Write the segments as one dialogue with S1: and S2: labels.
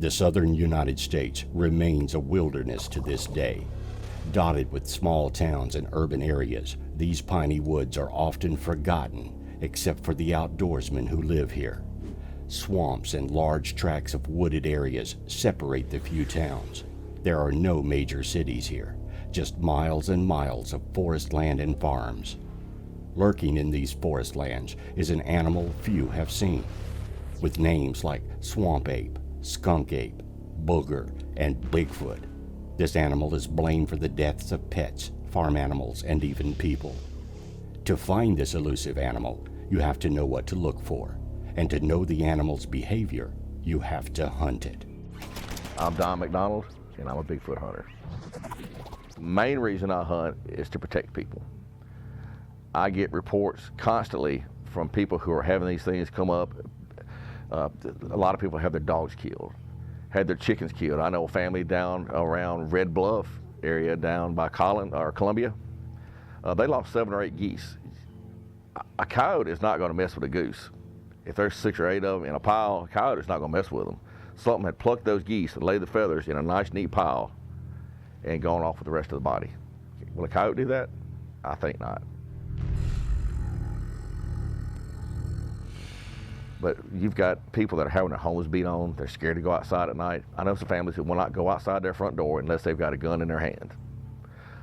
S1: The southern United States remains a wilderness to this day. Dotted with small towns and urban areas, these piney woods are often forgotten except for the outdoorsmen who live here. Swamps and large tracts of wooded areas separate the few towns. There are no major cities here, just miles and miles of forest land and farms. Lurking in these forest lands is an animal few have seen, with names like swamp ape, skunk ape, booger, and Bigfoot. This animal is blamed for the deaths of pets, farm animals, and even people. To find this elusive animal, you have to know what to look for. And to know the animal's behavior, you have to hunt it.
S2: I'm Don McDonald, and I'm a Bigfoot hunter. The main reason I hunt is to protect people. I get reports constantly from people who are having these things come up. A lot of people have their dogs killed, had their chickens killed. I know a family down around Red Bluff area down by Columbia. They lost 7 or 8 geese. A coyote is not going to mess with a goose. If there's 6 or 8 of them in a pile, a coyote is not going to mess with them. Something had plucked those geese and laid the feathers in a nice, neat pile and gone off with the rest of the body. Will a coyote do that? I think not. But you've got people that are having their homes beat on. They're scared to go outside at night. I know some families who will not go outside their front door unless they've got a gun in their hand.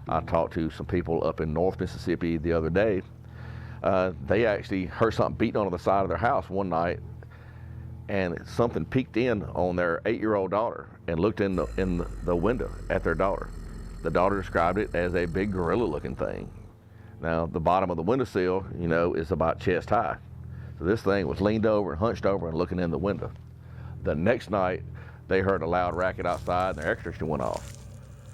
S2: I talked to some people up in North Mississippi the other day. They actually heard something beating on the side of their house one night, and something peeked in on their 8-year-old daughter and looked in the window at their daughter. The daughter described it as a big gorilla-looking thing. Now, the bottom of the windowsill, you know, is about chest high. So this thing was leaned over and hunched over and looking in the window. The next night, they heard a loud racket outside and their air conditioner went off.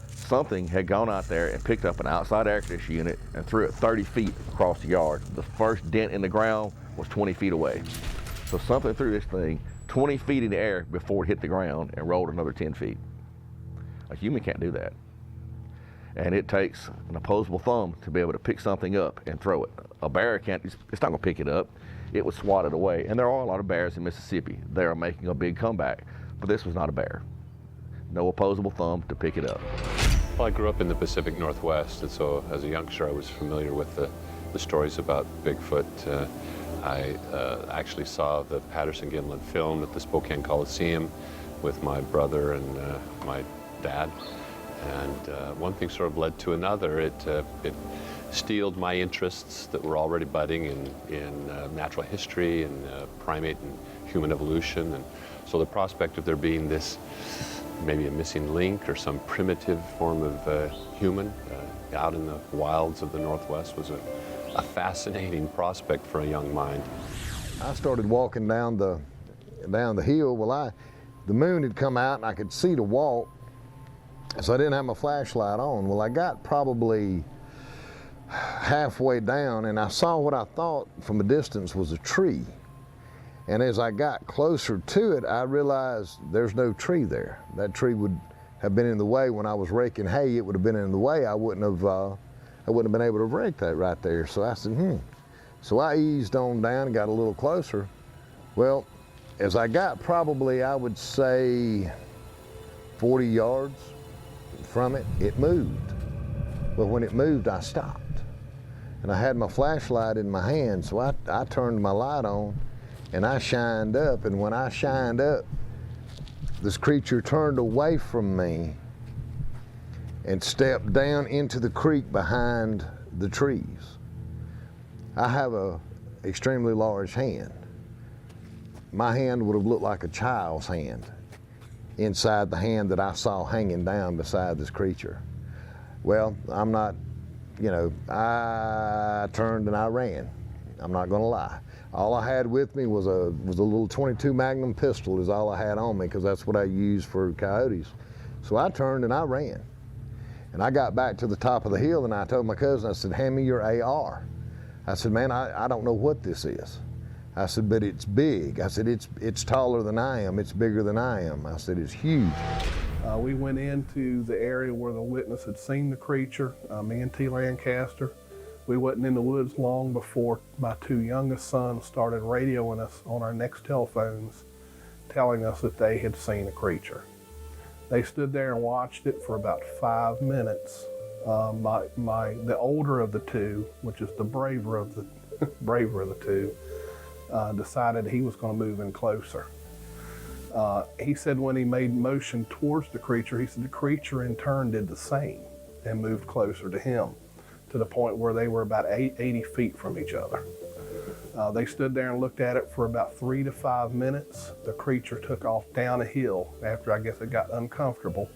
S2: Something had gone out there and picked up an outside air conditioner unit and threw it 30 feet across the yard. The first dent in the ground was 20 feet away. So something threw this thing 20 feet in the air before it hit the ground and rolled another 10 feet. A human can't do that. And it takes an opposable thumb to be able to pick something up and throw it. A bear can't, it's not gonna pick it up. It would swat it away. And there are a lot of bears in Mississippi. They are making a big comeback, but this was not a bear. No opposable thumb to pick it up.
S3: Well, I grew up in the Pacific Northwest, and so as a youngster I was familiar with the stories about Bigfoot. I actually saw the Patterson-Gimlin film at the Spokane Coliseum with my brother and my dad. And one thing sort of led to another. It steeled my interests that were already budding in natural history and primate and human evolution. And so the prospect of there being this, maybe a missing link or some primitive form of human out in the wilds of the Northwest was a fascinating prospect for a young mind.
S4: I started walking down the hill. Well, the moon had come out and I could see to walk, so I didn't have my flashlight on. Well, I got probably halfway down and I saw what I thought from a distance was a tree. And as I got closer to it, I realized there's no tree there. That tree would have been in the way when I was raking hay. It would have been in the way. I wouldn't have been able to rake that right there. So I said, So I eased on down and got a little closer. Well, as I got probably, I would say 40 yards from it, it moved. But when it moved, I stopped. And I had my flashlight in my hand, so I turned my light on and I shined up. And when I shined up, this creature turned away from me and stepped down into the creek behind the trees. I have a extremely large hand. My hand would have looked like a child's hand inside the hand that I saw hanging down beside this creature. Well, I'm not, I turned and I ran. I'm not gonna lie. All I had with me was a little .22 Magnum pistol is all I had on me, because that's what I use for coyotes. So I turned and I ran. And I got back to the top of the hill and I told my cousin, I said, hand me your AR. I said, man, I don't know what this is. I said, but it's big. I said, it's taller than I am. It's bigger than I am. I said, it's huge.
S5: We went into the area where the witness had seen the creature, me and T. Lancaster. We wasn't in the woods long before my 2 youngest sons started radioing us on our next telephones, telling us that they had seen a creature. They stood there and watched it for about 5 minutes. The older of the two, which is the braver of the two, decided he was going to move in closer. He said when he made motion towards the creature, he said the creature in turn did the same and moved closer to him, to the point where they were about 80 feet from each other. They stood there and looked at it for about 3 to 5 minutes. The creature took off down a hill after, I guess, it got uncomfortable.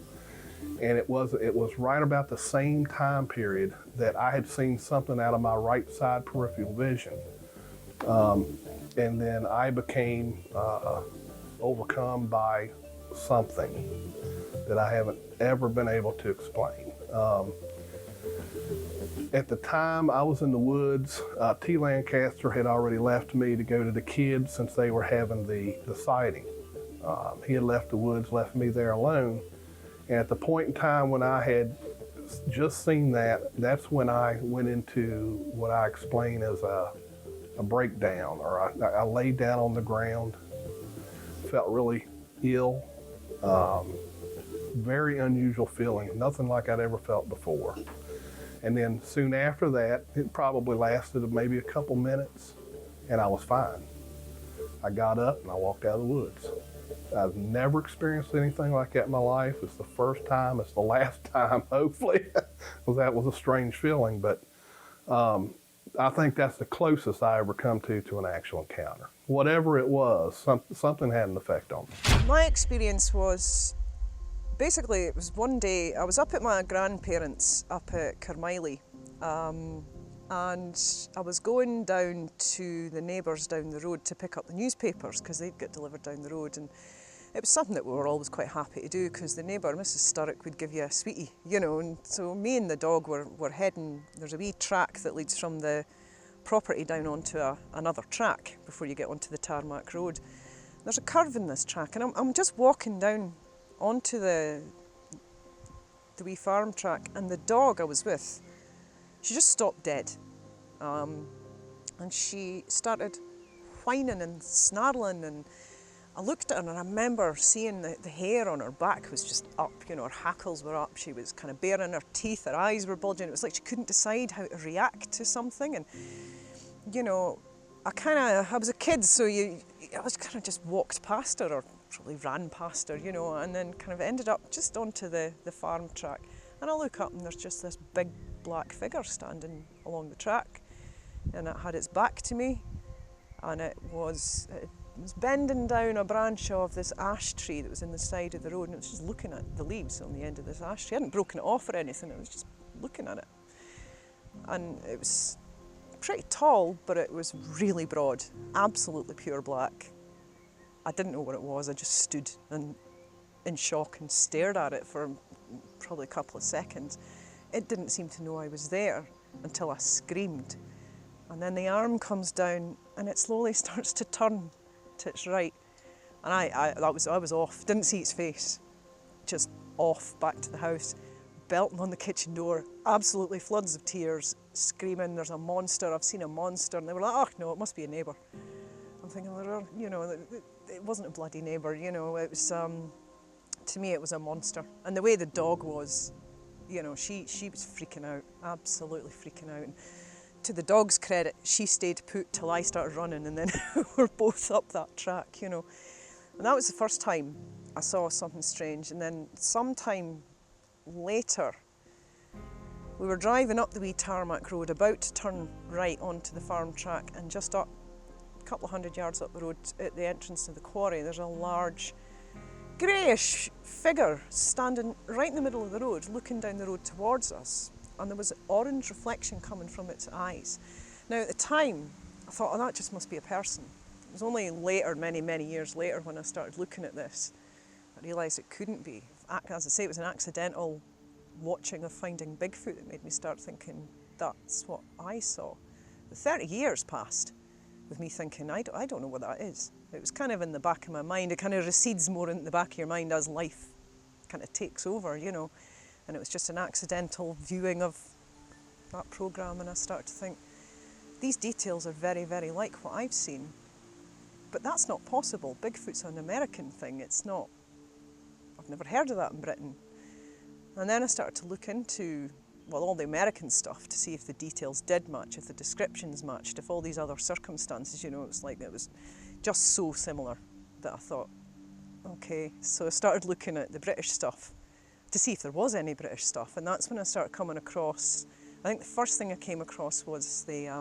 S5: And it was right about the same time period that I had seen something out of my right side peripheral vision. And then I became overcome by something that I haven't ever been able to explain. At the time I was in the woods, T. Lancaster had already left me to go to the kids since they were having the sighting. He had left the woods, left me there alone. And at the point in time when I had just seen that, that's when I went into what I explain as a breakdown, or I laid down on the ground, felt really ill, very unusual feeling, nothing like I'd ever felt before. And then soon after that, it probably lasted maybe a couple minutes, and I was fine. I got up and I walked out of the woods. I've never experienced anything like that in my life. It's the first time, it's the last time, hopefully, because that was a strange feeling. But I think that's the closest I ever come to an actual encounter. Whatever it was, something had an effect on me.
S6: My experience was, basically, it was one day, I was up at my grandparents' up at Carmiley, and I was going down to the neighbours down the road to pick up the newspapers because they'd get delivered down the road, and it was something that we were always quite happy to do because the neighbour, Mrs. Sturrock, would give you a sweetie, you know, and so me and the dog were heading, there's a wee track that leads from the property down onto another track before you get onto the tarmac road. There's a curve in this track, and I'm just walking down onto the wee farm track, and the dog I was with, she just stopped dead, and she started whining and snarling, and I looked at her and I remember seeing the hair on her back was just up, you know, her hackles were up, she was kind of baring her teeth, her eyes were bulging, it was like she couldn't decide how to react to something. And you know, I was a kid, so I was kind of just walked past her, or probably ran past her, you know, and then kind of ended up just onto the farm track. And I look up and there's just this big black figure standing along the track, and it had its back to me, and it was bending down a branch of this ash tree that was in the side of the road, and it was just looking at the leaves on the end of this ash tree. It hadn't broken it off or anything, it was just looking at it. And it was pretty tall, but it was really broad, absolutely pure black. I didn't know what it was, I just stood in shock and stared at it for probably a couple of seconds. It didn't seem to know I was there until I screamed. And then the arm comes down and it slowly starts to turn to its right. And I was off, didn't see its face, just off back to the house, belting on the kitchen door, absolutely floods of tears, screaming, there's a monster, I've seen a monster. And they were like, oh no, it must be a neighbour. I'm thinking, you know, it wasn't a bloody neighbour, you know, it was, to me it was a monster. And the way the dog was, you know, she was freaking out, absolutely freaking out. And to the dog's credit, she stayed put till I started running, and then we're both up that track, you know. And that was the first time I saw something strange. And then sometime later, we were driving up the wee tarmac road, about to turn right onto the farm track, and just up a couple of 100 yards up the road at the entrance to the quarry, there's a large greyish figure standing right in the middle of the road, looking down the road towards us, and there was an orange reflection coming from its eyes. Now at the time, I thought, oh, that just must be a person. It was only later, many, many years later, when I started looking at this, I realised it couldn't be. As I say, it was an accidental watching of Finding Bigfoot that made me start thinking, that's what I saw. The 30 years passed with me thinking, I don't know what that is. It was kind of in the back of my mind. It kind of recedes more in the back of your mind as life kind of takes over, you know. And it was just an accidental viewing of that programme, and I started to think, these details are very, very like what I've seen. but that's not possible. Bigfoot's an American thing. It's not, I've never heard of that in Britain. And then I started to look into, well, all the American stuff to see if the details did match, if the descriptions matched, if all these other circumstances, you know, it's like it was just so similar that I thought, okay. So I started looking at the British stuff to see if there was any British stuff, and that's when I started coming across, I think the first thing I came across was there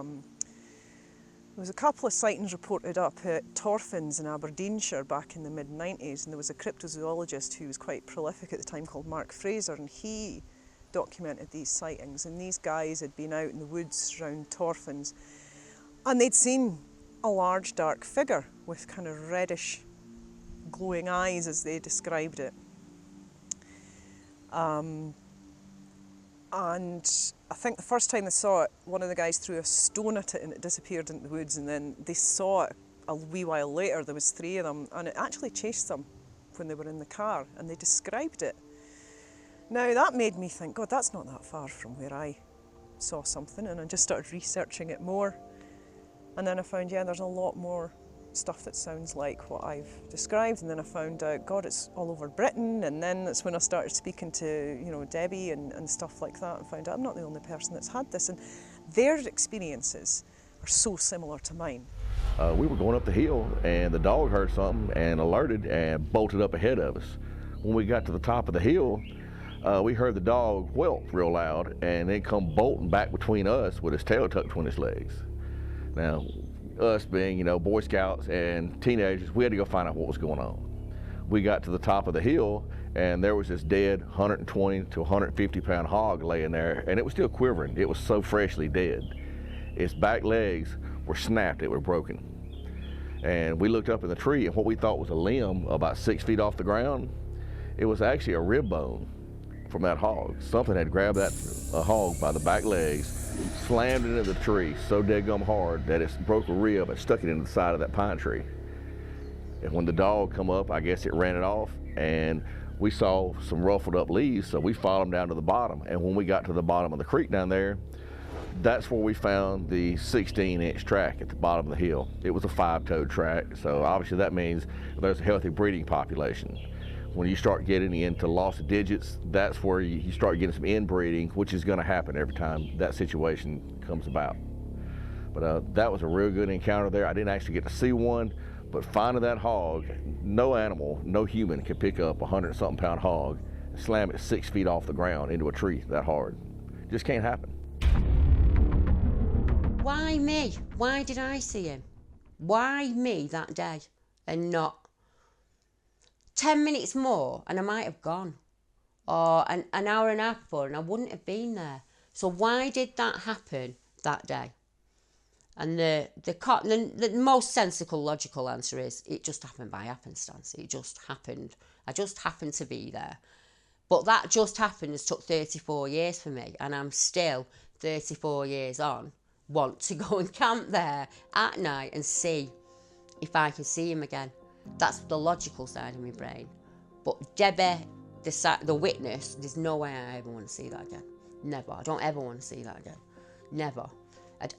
S6: was a couple of sightings reported up at Torfins in Aberdeenshire back in the mid-90s, and there was a cryptozoologist who was quite prolific at the time called Mark Fraser, and he documented these sightings, and these guys had been out in the woods around Torfins and they'd seen a large dark figure with kind of reddish glowing eyes, as they described it. And I think the first time they saw it, one of the guys threw a stone at it and it disappeared into the woods, and then they saw it a wee while later. There was 3 of them, and it actually chased them when they were in the car, and they described it. Now that made me think, God, that's not that far from where I saw something, and I just started researching it more. And then I found, yeah, there's a lot more stuff that sounds like what I've described, and then I found out, God, it's all over Britain, and then that's when I started speaking to, you know, Debbie and stuff like that, and found out I'm not the only person that's had this, and their experiences are so similar to mine.
S2: We were going up the hill, and the dog heard something and alerted and bolted up ahead of us. When we got to the top of the hill, we heard the dog whelp real loud, and then come bolting back between us with his tail tucked between his legs. Now, us being, you know, Boy Scouts and teenagers, we had to go find out what was going on. We got to the top of the hill, and there was this dead 120 to 150 pound hog laying there, and it was still quivering. It was so freshly dead. Its back legs were snapped, it were broken. And we looked up in the tree, and what we thought was a limb about 6 feet off the ground, it was actually a rib bone from that hog. Something had grabbed that hog by the back legs, slammed it into the tree so dead-gum hard that it broke a rib and stuck it into the side of that pine tree. And when the dog come up, I guess it ran it off, and we saw some ruffled up leaves, so we followed them down to the bottom. And when we got to the bottom of the creek down there, that's where we found the 16-inch track at the bottom of the hill. It was a 5-toed track, so obviously that means there's a healthy breeding population. When you start getting into loss of digits, that's where you start getting some inbreeding, which is going to happen every time that situation comes about. But that was a real good encounter there. I didn't actually get to see one, but finding that hog, no animal, no human can pick up a 100-something pound hog and slam it 6 feet off the ground into a tree that hard. Just can't happen.
S7: Why me? Why did I see him? Why me that day and not 10 minutes more and I might have gone, or an hour and a half before and I wouldn't have been there? So why did that happen that day? And the most sensible, logical answer is it just happened by happenstance. It just happened. I just happened to be there. But that just happened has took 34 years for me, and I'm still 34 years on, want to go and camp there at night and see if I can see him again. That's the logical side of my brain. But Debbie, the witness, there's no way I ever want to see that again. Never. I don't ever want to see that again. Never.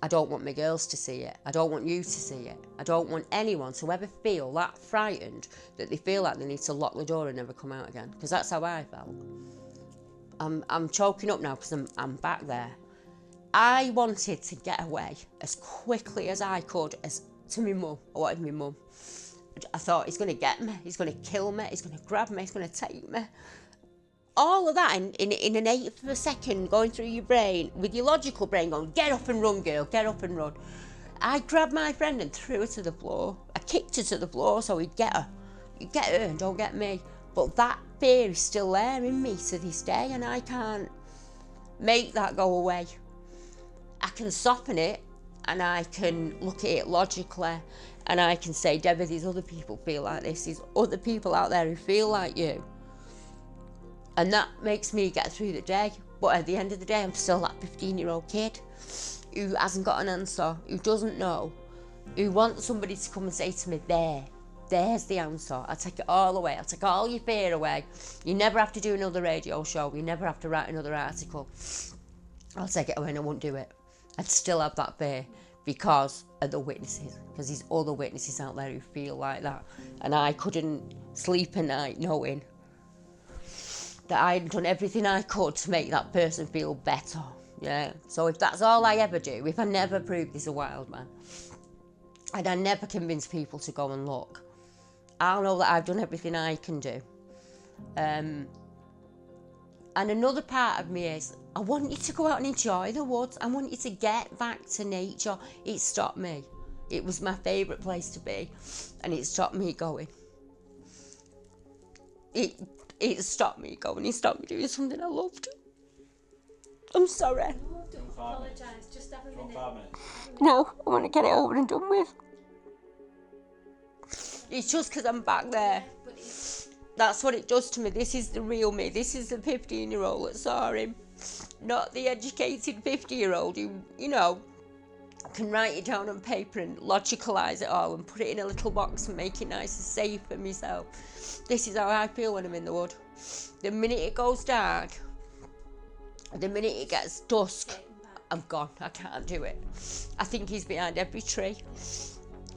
S7: I don't want my girls to see it. I don't want you to see it. I don't want anyone to ever feel that frightened that they feel like they need to lock the door and never come out again. Because that's how I felt. I'm choking up now because I'm back there. I wanted to get away as quickly as I could to my mum. I wanted my mum. I thought, he's going to get me, he's going to kill me, he's going to grab me, he's going to take me. All of that in an eighth of a second going through your brain, with your logical brain going, get up and run, girl, get up and run. I grabbed my friend and threw her to the floor. I kicked her to the floor so he'd get her. You get her and don't get me. But that fear is still there in me to this day, and I can't make that go away. I can soften it, and I can look at it logically, and I can say, Debbie, these other people feel like this. There's other people out there who feel like you. And that makes me get through the day. But at the end of the day, I'm still that 15-year-old kid who hasn't got an answer, who doesn't know, who wants somebody to come and say to me, there's the answer. I'll take it all away. I'll take all your fear away. You never have to do another radio show. You never have to write another article. I'll take it away and I won't do it. I'd still have that fear because of the witnesses, because there's other witnesses out there who feel like that. And I couldn't sleep at night knowing that I had done everything I could to make that person feel better. Yeah. So if that's all I ever do, if I never prove there's a wild man, and I never convince people to go and look, I'll know that I've done everything I can do. And another part of me is, I want you to go out and enjoy the woods. I want you to get back to nature. It stopped me. It was my favourite place to be, and it stopped me going. It stopped me going. It stopped me doing something I loved. I'm sorry.
S8: No, don't apologise. Just have a minute. 5 minutes.
S7: No, I want to get it over and done with. It's just because I'm back there. That's what it does to me. This is the real me. This is the 15-year-old that saw him. Not the educated 50-year-old who, you know, can write it down on paper and logicalise it all and put it in a little box and make it nice and safe for myself. This is how I feel when I'm in the wood. The minute it goes dark, the minute it gets dusk, I'm gone. I can't do it. I think he's behind every tree.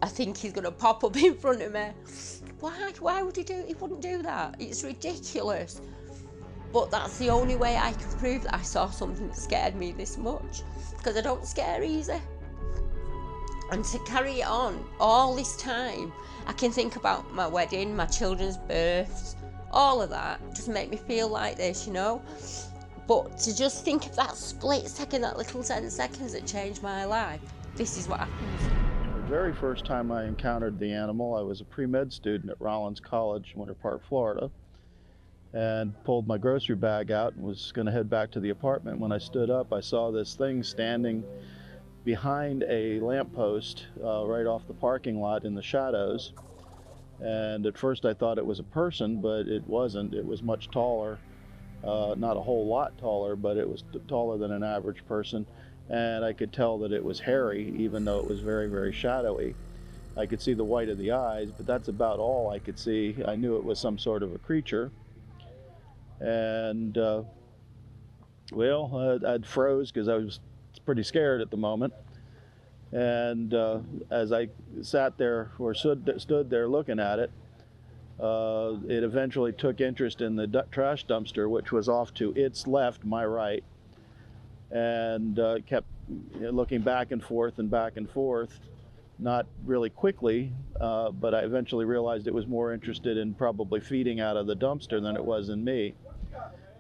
S7: I think he's going to pop up in front of me. Why would he do it? He wouldn't do that. It's ridiculous. But that's the only way I can prove that I saw something that scared me this much. Because I don't scare easy. And to carry it on all this time, I can think about my wedding, my children's births, all of that. Just make me feel like this, you know. But to just think of that split second, that little 10 seconds that changed my life, this is what happened.
S9: The very first time I encountered the animal, I was a pre-med student at Rollins College, Winter Park, Florida, and pulled my grocery bag out and was going to head back to the apartment. When I stood up, I saw this thing standing behind a lamppost right off the parking lot in the shadows. And at first I thought it was a person, but it wasn't. It was much taller, not a whole lot taller, but it was taller than an average person. And I could tell that it was hairy, even though it was very, very shadowy. I could see the white of the eyes, but that's about all I could see. I knew it was some sort of a creature. And, I'd froze because I was pretty scared at the moment. And as I sat there or stood there looking at it, it eventually took interest in the trash dumpster, which was off to its left, my right, and kept looking back and forth, not really quickly, but I eventually realized it was more interested in probably feeding out of the dumpster than it was in me.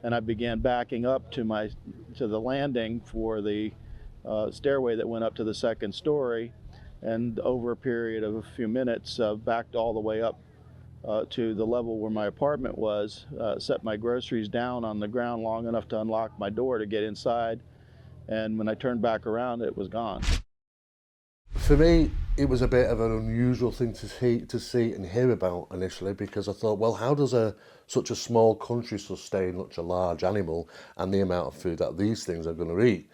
S9: And I began backing up to the landing for the stairway that went up to the second story, and over a period of a few minutes backed all the way up to the level where my apartment was, set my groceries down on the ground long enough to unlock my door to get inside, and when I turned back around, it was gone.
S10: For me, it was a bit of an unusual thing to see and hear about initially, because I thought, well, how does such a small country sustain such a large animal and the amount of food that these things are going to eat?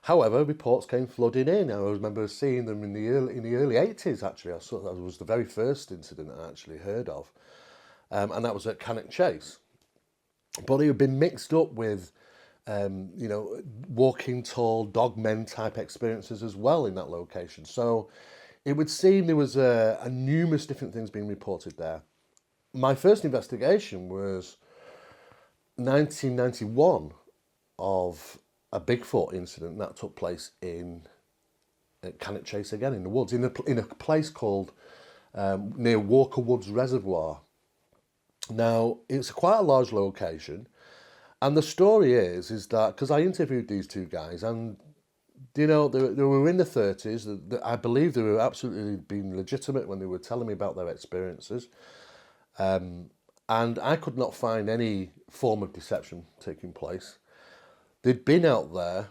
S10: However, reports came flooding in. I remember seeing them in the early 80s, actually. That was the very first incident I actually heard of. And that was at Cannock Chase. But it had been mixed up with, walking tall dogmen type experiences as well in that location. So it would seem there was a numerous different things being reported there. My first investigation was 1991 of a Bigfoot incident that took place at Cannock Chase again in the woods, in a place called near Walker Woods Reservoir. Now, it's quite a large location, and the story is that, because I interviewed these two guys, and they were in the 30s. I believe they were absolutely being legitimate when they were telling me about their experiences, and I could not find any form of deception taking place. They'd been out there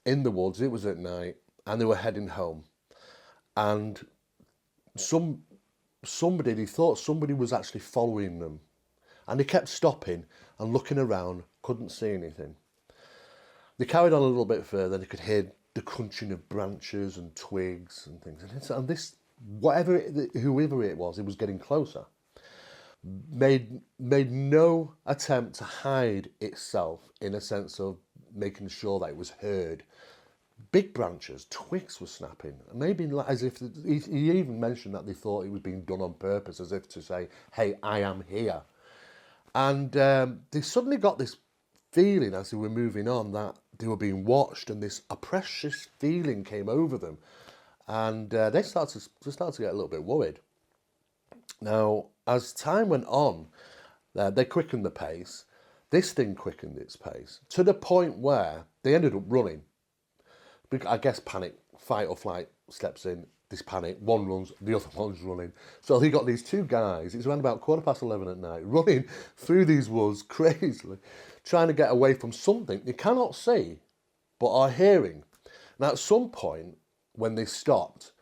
S10: in the woods, it was at night, and they were heading home. And they thought somebody was actually following them. And they kept stopping and looking around, couldn't see anything. They carried on a little bit further, they could hear the crunching of branches and twigs and things. And whoever it was getting closer. Made no attempt to hide itself in a sense of making sure that it was heard. big branches, twigs were snapping, maybe as if he even mentioned that they thought it was being done on purpose, as if to say, "Hey, I am here." And they suddenly got this feeling as they were moving on that they were being watched, and this oppressive feeling came over them, and they started to get a little bit worried. Now, as time went on, they quickened the pace. This thing quickened its pace to the point where they ended up running. I guess panic, fight or flight steps in. This panic, one runs, the other one's running. So they got these two guys, it's around about 11:15 at night, running through these woods crazily, trying to get away from something they cannot see, but are hearing. Now, at some point, when they stopped,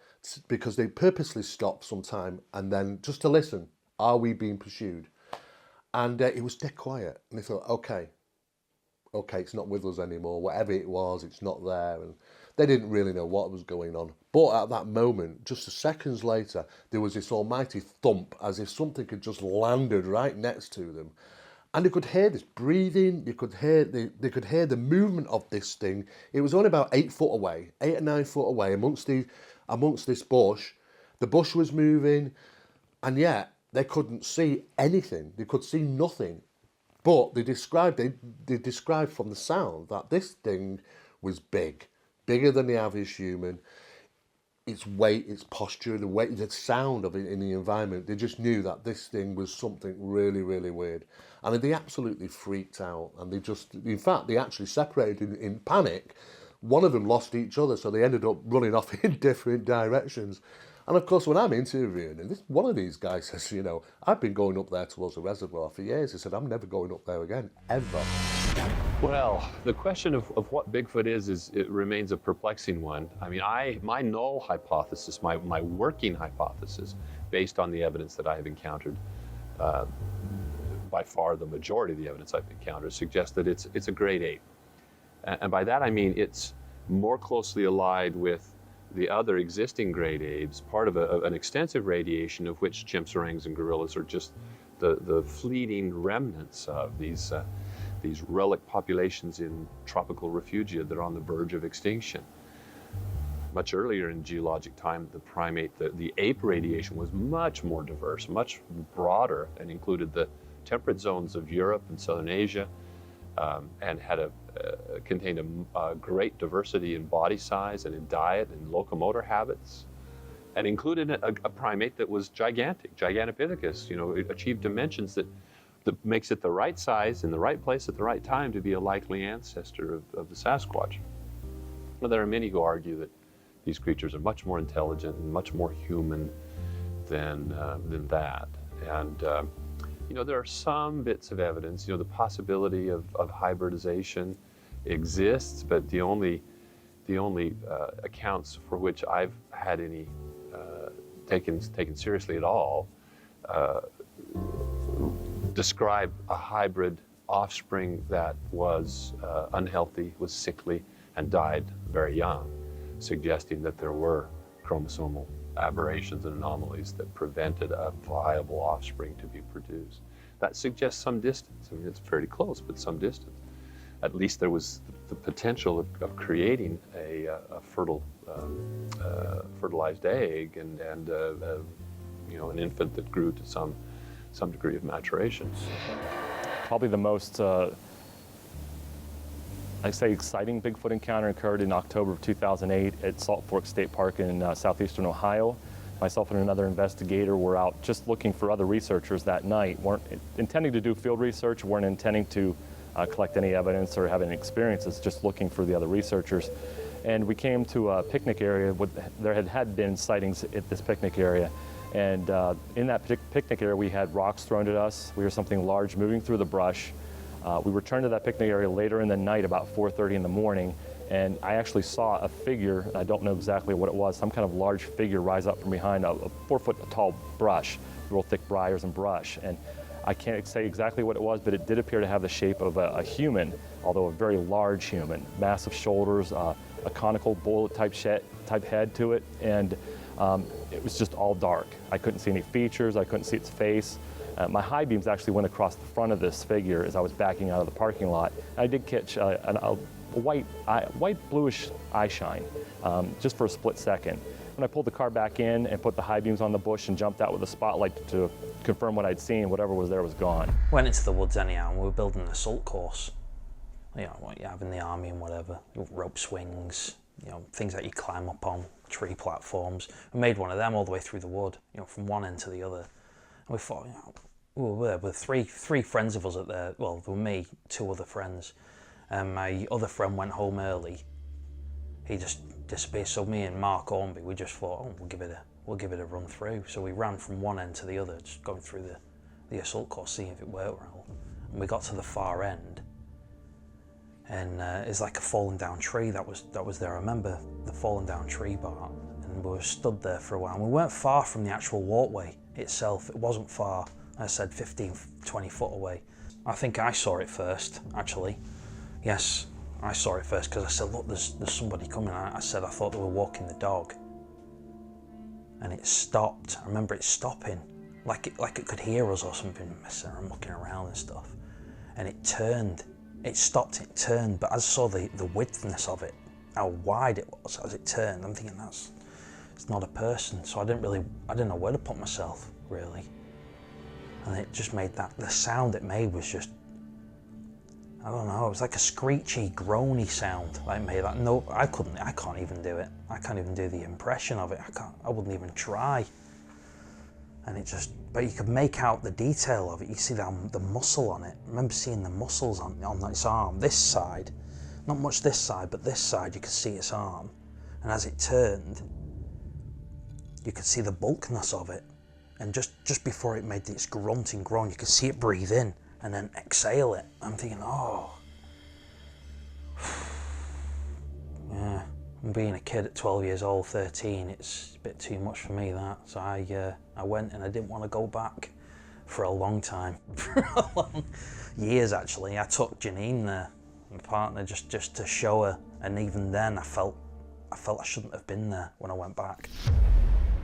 S10: because they purposely stopped sometime, and then just to listen, are we being pursued? And it was dead quiet. And they thought, okay, it's not with us anymore. Whatever it was, it's not there. And they didn't really know what was going on. But at that moment, just seconds later, there was this almighty thump, as if something had just landed right next to them. And they could hear this breathing. They could hear the movement of this thing. It was only about 8 or 9 foot away, amongst this bush. The bush was moving, and yet they couldn't see anything. They could see nothing. But they described from the sound that this thing was bigger than the average human. Its weight, its posture, the sound of it in the environment, they just knew that this thing was something really, really weird. And they absolutely freaked out. And they actually separated in panic. One of them lost each other, so they ended up running off in different directions. And of course, when I'm interviewing, and one of these guys says, I've been going up there towards the reservoir for years. He said, I'm never going up there again, ever.
S3: Well, the question of what Bigfoot is it remains a perplexing one. I mean, my null hypothesis, my working hypothesis, based on the evidence that I have encountered, by far the majority of the evidence I've encountered, suggests that it's a great ape. And by that I mean it's more closely allied with the other existing great apes, part of an extensive radiation of which chimps, orangs, and gorillas are just the fleeting remnants of these relic populations in tropical refugia that are on the verge of extinction. Much earlier in geologic time, the ape radiation was much more diverse, much broader, and included the temperate zones of Europe and Southern Asia, and had contained a great diversity in body size and in diet and locomotor habits, and included a primate that was gigantic, Gigantopithecus. It achieved dimensions that makes it the right size in the right place at the right time to be a likely ancestor of the Sasquatch. Well, there are many who argue that these creatures are much more intelligent and much more human than that. And there are some bits of evidence. The possibility of hybridization exists, but the only accounts for which I've had any taken seriously at all describe a hybrid offspring that was unhealthy, was sickly, and died very young, suggesting that there were chromosomal aberrations and anomalies that prevented a viable offspring to be produced. That suggests some distance. I mean, it's fairly close, but some distance. At least there was the potential of creating a fertilized egg and an infant that grew to some degree of maturation.
S11: Probably the most exciting Bigfoot encounter occurred in October of 2008 at Salt Fork State Park in southeastern Ohio. Myself and another investigator were out just looking for other researchers that night. Weren't intending to do field research, weren't intending to collect any evidence or have any experiences, just looking for the other researchers. And we came to a picnic area. There had been sightings at this picnic area. And in that picnic area, we had rocks thrown at us. We heard something large moving through the brush. We returned to that picnic area later in the night, about 4:30 in the morning, and I actually saw a figure. I don't know exactly what it was, some kind of large figure rise up from behind a 4-foot tall brush, real thick briars and brush. And I can't say exactly what it was, but it did appear to have the shape of a human, although a very large human. Massive shoulders, a conical bullet type head to it, and it was just all dark. I couldn't see any features, I couldn't see its face. My high beams actually went across the front of this figure as I was backing out of the parking lot. I did catch a white bluish eye shine, just for a split second. When I pulled the car back in and put the high beams on the bush and jumped out with a spotlight to confirm what I'd seen, whatever was there was gone.
S12: Went into the woods anyhow, and we were building an assault course. You know, what you have in the army and whatever, rope swings, you know, things that you climb up on, tree platforms. We made one of them all the way through the wood, you know, from one end to the other. And we thought, you know, we were there with three friends of us at there. Well, there were me, 2 other friends. And my other friend went home early. He just disappeared. So me and Mark Ormby, we just thought, oh, we'll give it a run through. So we ran from one end to the other, just going through the assault course, seeing if it worked well. And we got to the far end, and it's like a fallen down tree that was there. I remember the fallen down tree part, and we were stood there for a while. And we weren't far from the actual walkway itself. It wasn't far. I said 15, 20 foot away. I think I saw it first, actually. Yes, I saw it first because I said, look, there's somebody coming. I said I thought they were walking the dog. And it stopped. I remember it stopping, like it could hear us or something, messing around, mucking around and stuff. And it turned. It stopped, it turned, but as I saw the widthness of it, how wide it was as it turned, I'm thinking it's not a person. So I didn't know where to put myself, really. And it just made the sound it made was just, I don't know, it was like a screechy, groany sound that it made. Like, no, I can't even do it. I can't even do the impression of it. I wouldn't even try. And it just, but you could make out the detail of it. You see the muscle on it. I remember seeing the muscles on its arm, this side. Not much this side, but this side you could see its arm. And as it turned, you could see the bulkiness of it. And just before it made its grunting groan, you could see it breathe in and then exhale it. I'm thinking, oh. Yeah, and being a kid at 12 years old, 13, it's a bit too much for me, that. So I went, and I didn't want to go back for a long time. Years, actually. I took Janine there, my partner, just to show her. And even then, I felt I shouldn't have been there when I went back.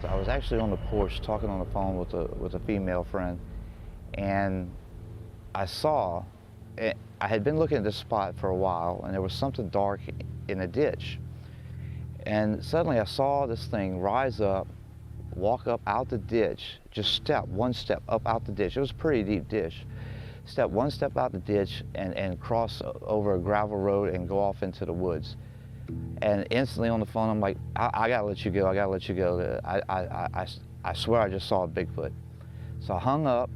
S13: I was actually on the porch talking on the phone with a female friend, and I saw, I had been looking at this spot for a while, and there was something dark in a ditch. And suddenly I saw this thing rise up, walk up out the ditch, just one step up out the ditch. It was a pretty deep ditch. One step out the ditch and cross over a gravel road and go off into the woods. And instantly on the phone, I'm like, I gotta let you go, I gotta let you go. I swear I just saw a Bigfoot. So I hung up.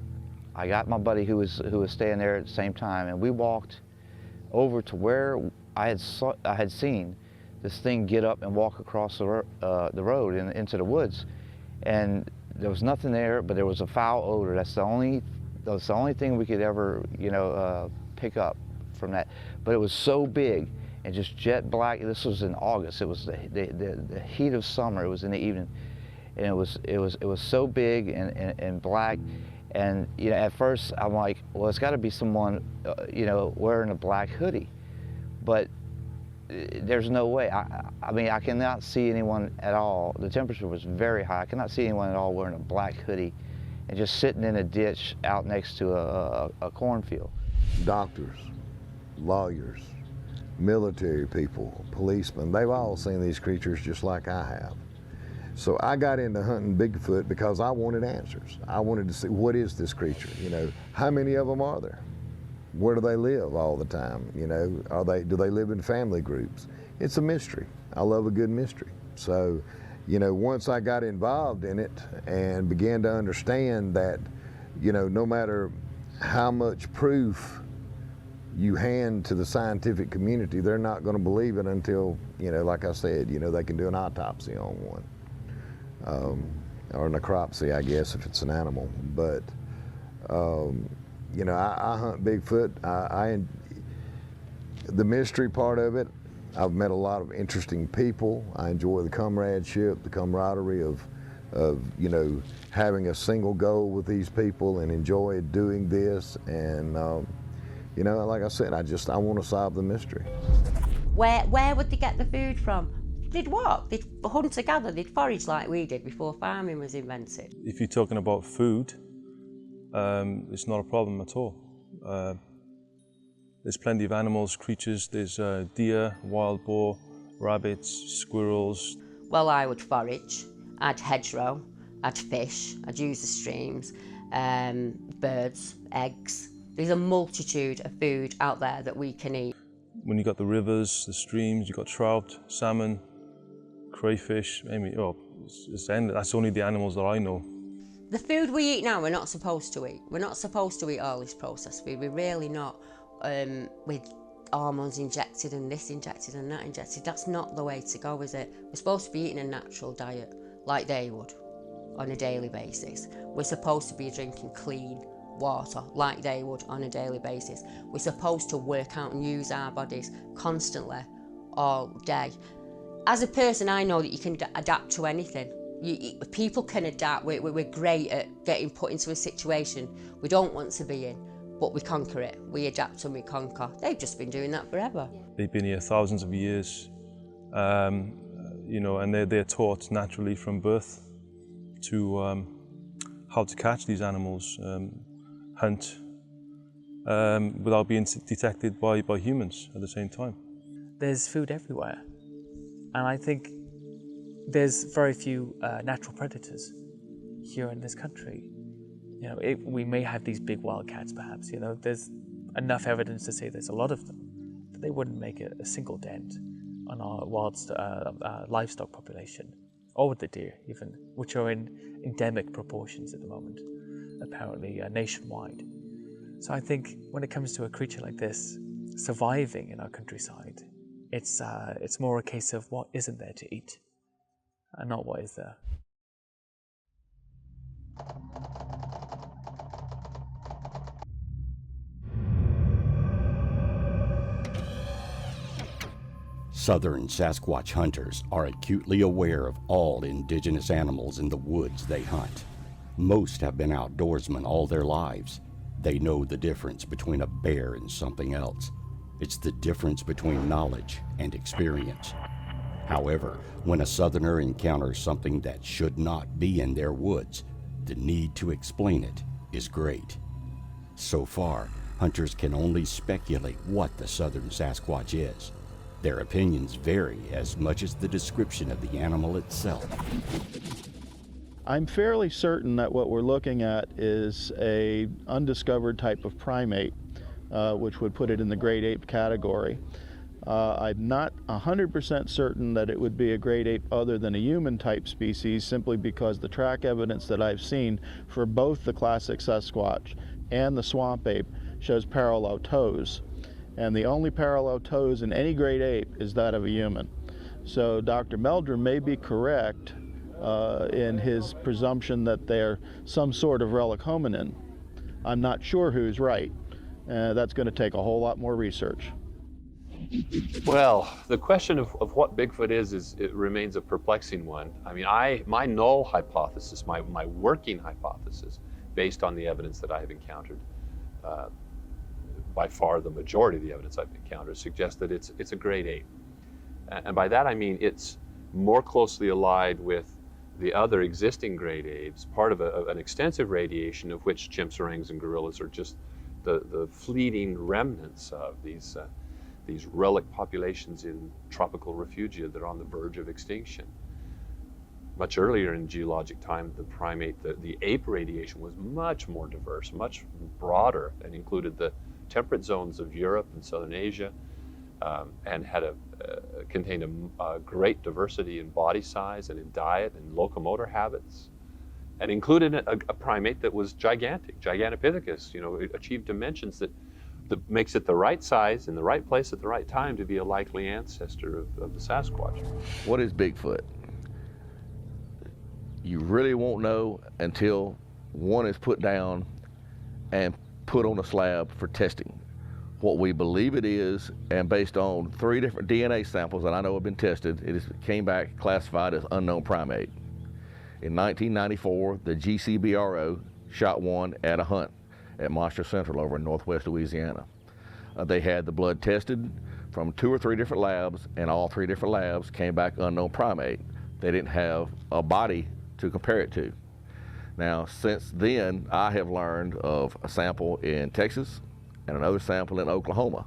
S13: I got my buddy who was staying there at the same time, and we walked over to where I had seen this thing get up and walk across the road and into the woods. And there was nothing there, but there was a foul odor. That's the only thing we could ever, pick up from that. But it was so big and just jet black. This was in August. It was the heat of summer. It was in the evening, and it was so big and black. And at first I'm like, well, it's got to be someone, wearing a black hoodie, but there's no way. I mean, I cannot see anyone at all. The temperature was very high. I cannot see anyone at all wearing a black hoodie and just sitting in a ditch out next to a cornfield.
S4: Doctors, lawyers, military people, policemen, they've all seen these creatures just like I have. So I got into hunting Bigfoot because I wanted answers. I wanted to see, what is this creature? How many of them are there? Where do they live all the time? Do they live in family groups? It's a mystery. I love a good mystery. So, once I got involved in it and began to understand that, no matter how much proof you hand to the scientific community, they're not going to believe it until, like I said, they can do an autopsy on one. Or necropsy, I guess, if it's an animal. But, I hunt Bigfoot. The mystery part of it, I've met a lot of interesting people. I enjoy the comradeship, the camaraderie of having a single goal with these people and enjoy doing this. And, like I said, I want to solve the mystery.
S7: Where would they get the food from? They'd what? They'd hunt together, they'd forage like we did before farming was invented.
S14: If you're talking about food, it's not a problem at all. There's plenty of animals, creatures. There's deer, wild boar, rabbits, squirrels.
S7: Well, I would forage, I'd hedgerow, I'd fish, I'd use the streams, birds, eggs. There's a multitude of food out there that we can eat.
S14: When you got the rivers, the streams, you've got trout, salmon, crayfish. I mean, it's endless. That's only the animals that I know.
S7: The food we eat now, we're not supposed to eat. We're not supposed to eat all this processed food. We're really not. With hormones injected and this injected and that injected. That's not the way to go, is it? We're supposed to be eating a natural diet like they would on a daily basis. We're supposed to be drinking clean water like they would on a daily basis. We're supposed to work out and use our bodies constantly all day. As a person, I know that you can adapt to anything. People can adapt. We're great at getting put into a situation we don't want to be in, but we conquer it. We adapt and we conquer. They've just been doing that forever.
S14: They've been here thousands of years, you know, and they're taught naturally from birth to how to catch these animals, hunt, without being detected by humans at the same time.
S15: There's food everywhere, and I think there's very few natural predators here in this country. You know, we may have these big wildcats, perhaps. You know, there's enough evidence to say there's a lot of them, but they wouldn't make a single dent on our livestock population, or with the deer, even, which are in endemic proportions at the moment, apparently nationwide. So I think when it comes to a creature like this surviving in our countryside, it's more a case of what isn't there to eat, and not what is there.
S1: Southern Sasquatch hunters are acutely aware of all indigenous animals in the woods they hunt. Most have been outdoorsmen all their lives. They know the difference between a bear and something else. It's the difference between knowledge and experience. However, when a Southerner encounters something that should not be in their woods, the need to explain it is great. So far, hunters can only speculate what the Southern Sasquatch is. Their opinions vary as much as the description of the animal itself.
S9: I'm fairly certain that what we're looking at is a undiscovered type of primate, which would put it in the great ape category. I'm not 100% certain that it would be a great ape other than a human type species, simply because the track evidence that I've seen for both the classic Sasquatch and the swamp ape shows parallel toes. And the only parallel toes in any great ape is that of a human. So Dr. Meldrum may be correct in his presumption that they're some sort of relic hominin. I'm not sure who's right. That's going to take a whole lot more research.
S3: Well, the question of what Bigfoot is it remains a perplexing one. I mean, my null hypothesis, my working hypothesis, based on the evidence that I have encountered, by far the majority of the evidence I've encountered, suggests that it's a great ape. And by that I mean it's more closely allied with the other existing great apes, part of an extensive radiation of which chimps, orangs, and gorillas are just the fleeting remnants of these relic populations in tropical refugia that are on the verge of extinction. Much earlier in geologic time, the primate, the ape radiation was much more diverse, much broader, and included the temperate zones of Europe and Southern Asia, and had contained a great diversity in body size and in diet and locomotor habits, and included a primate that was gigantic, Gigantopithecus. You know, it achieved dimensions that makes it the right size in the right place at the right time to be a likely ancestor of the Sasquatch.
S2: What is Bigfoot? You really won't know until one is put down and put on a slab for testing. What we believe it is, and based on 3 different DNA samples that I know have been tested, it came back classified as unknown primate. In 1994, the GCBRO shot one at a hunt at Monster Central over in northwest Louisiana. They had the blood tested from 2 or 3 different labs, and all 3 different labs came back unknown primate. They didn't have a body to compare it to. Now, since then, I have learned of a sample in Texas and another sample in Oklahoma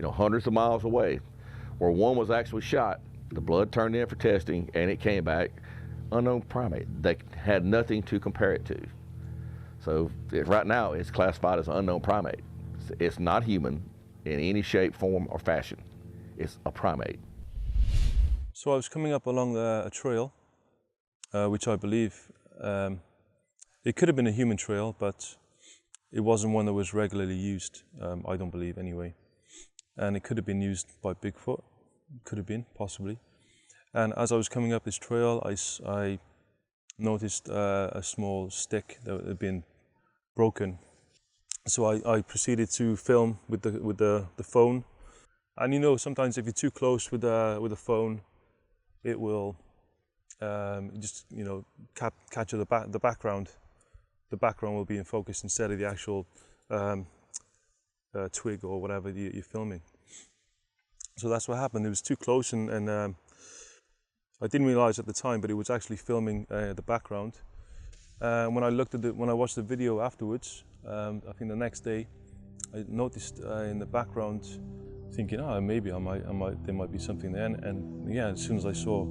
S2: hundreds of miles away, where one was actually shot. The blood turned in for testing, and it came back unknown primate. They had nothing to compare it to. So right now, it's classified as an unknown primate. It's not human in any shape, form, or fashion. It's a primate.
S14: So I was coming up along a trail, which I believe, it could have been a human trail, but it wasn't one that was regularly used, I don't believe anyway. And it could have been used by Bigfoot, could have been, possibly. And as I was coming up this trail, I noticed a small stick that had been broken. So I proceeded to film with the phone. And sometimes if you're too close with a phone, it will just capture the background. The background will be in focus instead of the actual twig or whatever you're filming. So that's what happened. It was too close, and I didn't realize at the time, but it was actually filming the background. When I watched the video afterwards, I think the next day, I noticed in the background, thinking, maybe there might be something there. And yeah, as soon as I saw,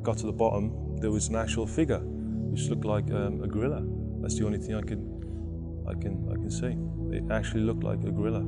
S14: got to the bottom, there was an actual figure, which looked like a gorilla. That's the only thing I can say. It actually looked like a gorilla.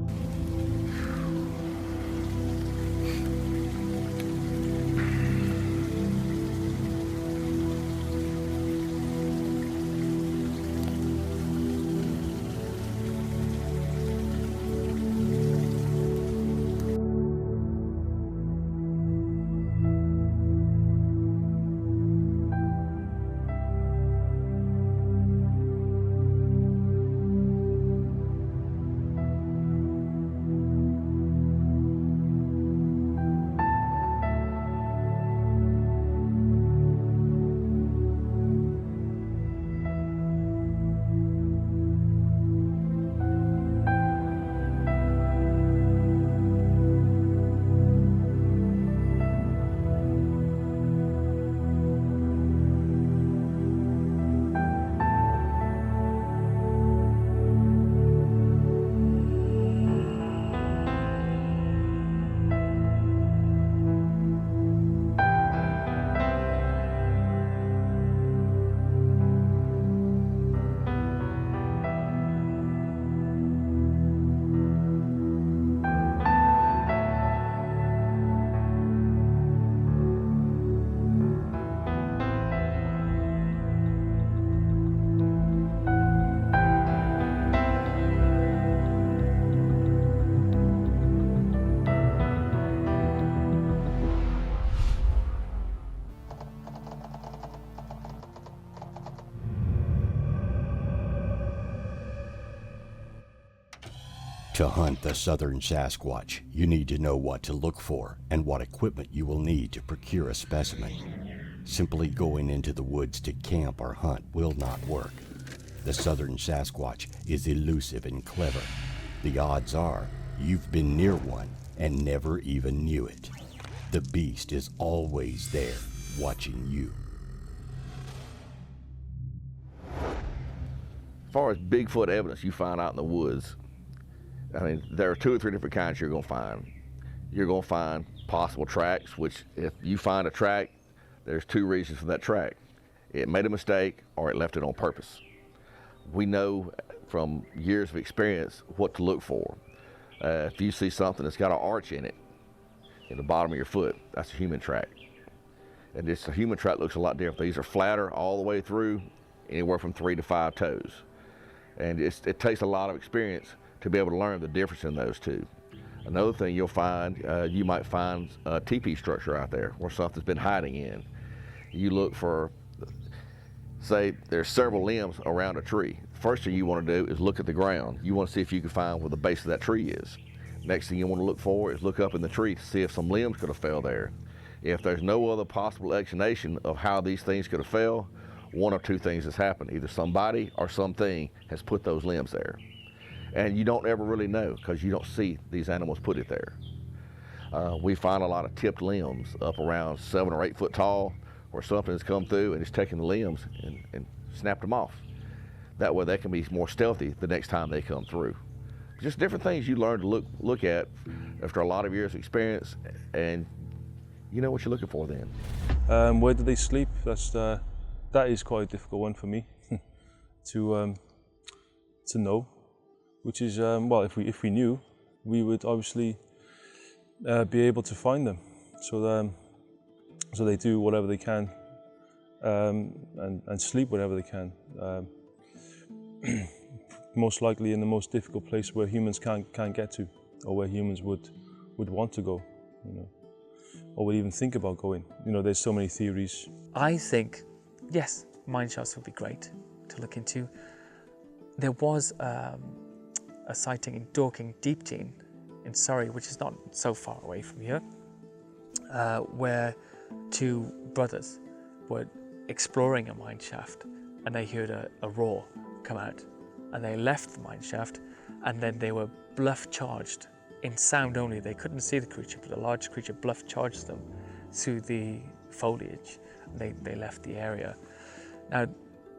S1: To hunt the southern Sasquatch, you need to know what to look for and what equipment you will need to procure a specimen. Simply going into the woods to camp or hunt will not work. The southern Sasquatch is elusive and clever. The odds are you've been near one and never even knew it. The beast is always there, watching you.
S2: As far as Bigfoot evidence you find out in the woods, I mean, there are 2 or 3 different kinds you're going to find. You're going to find possible tracks, which if you find a track, there's 2 reasons for that track. It made a mistake or it left it on purpose. We know from years of experience what to look for. If you see something that's got an arch in it, in the bottom of your foot, that's a human track. And this a human track looks a lot different. These are flatter all the way through, anywhere from 3 to 5 toes. And it takes a lot of experience to be able to learn the difference in those 2. Another thing you'll find, you might find a teepee structure out there where something's been hiding in. You look for, say there's several limbs around a tree. First thing you want to do is look at the ground. You want to see if you can find where the base of that tree is. Next thing you want to look for is look up in the tree to see if some limbs could have fell there. If there's no other possible explanation of how these things could have fell, one of 2 things has happened. Either somebody or something has put those limbs there. And you don't ever really know because you don't see these animals put it there. We find a lot of tipped limbs up around 7 or 8 foot tall where something has come through and it's taken the limbs and snapped them off. That way they can be more stealthy the next time they come through. just different things you learn to look at after a lot of years of experience, and you know what you're looking for then.
S14: Where do they sleep? That is quite a difficult one for me to know. Which is well, if we knew, we would obviously be able to find them. So they do whatever they can and sleep whatever they can. Most likely in the most difficult place where humans can't get to, or where humans would want to go, you know, or would even think about going. You know, there's so many theories.
S15: I think, yes, mine shafts would be great to look into. There was a sighting in Dorking Deepdene in Surrey, which is not so far away from here, where two brothers were exploring a mine shaft and they heard a roar come out, and they left the mine shaft, and then they were bluff charged in sound only. They couldn't see the creature, but a large creature bluff charged them through the foliage. They left the area. Now,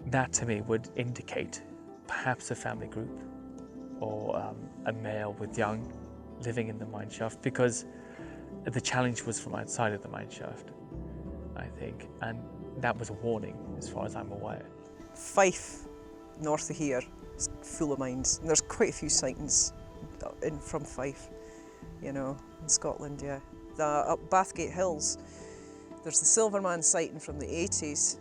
S15: that to me would indicate perhaps a family group, or a male with young living in the mine shaft, because the challenge was from outside of the mine shaft, I think, and that was a warning as far as I'm aware.
S6: Fife, north of here, is full of mines, and there's quite a few sightings from Fife, you know, in Scotland, yeah. Up Bathgate Hills, there's the Silverman sighting from the 80s,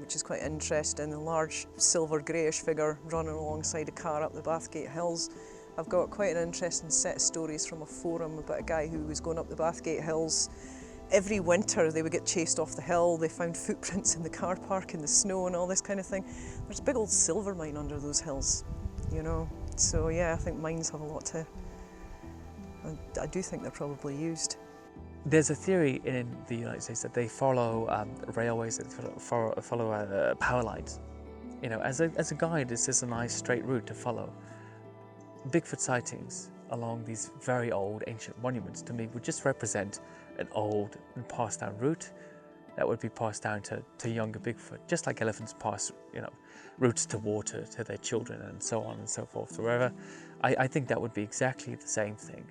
S6: which is quite interesting, a large silver greyish figure running alongside a car up the Bathgate Hills. I've got quite an interesting set of stories from a forum about a guy who was going up the Bathgate Hills. Every winter they would get chased off the hill, they found footprints in the car park in the snow and all this kind of thing. There's a big old silver mine under those hills, you know. So yeah, I think mines have a lot to, I do think they're probably used.
S15: There's a theory in the United States that they follow railways, that follow power lines. You know, as a guide, this is a nice straight route to follow. Bigfoot sightings along these very old ancient monuments to me would just represent an old and passed down route that would be passed down to younger Bigfoot, just like elephants pass, you know, routes to water to their children and so on and so forth forever. I think that would be exactly the same thing.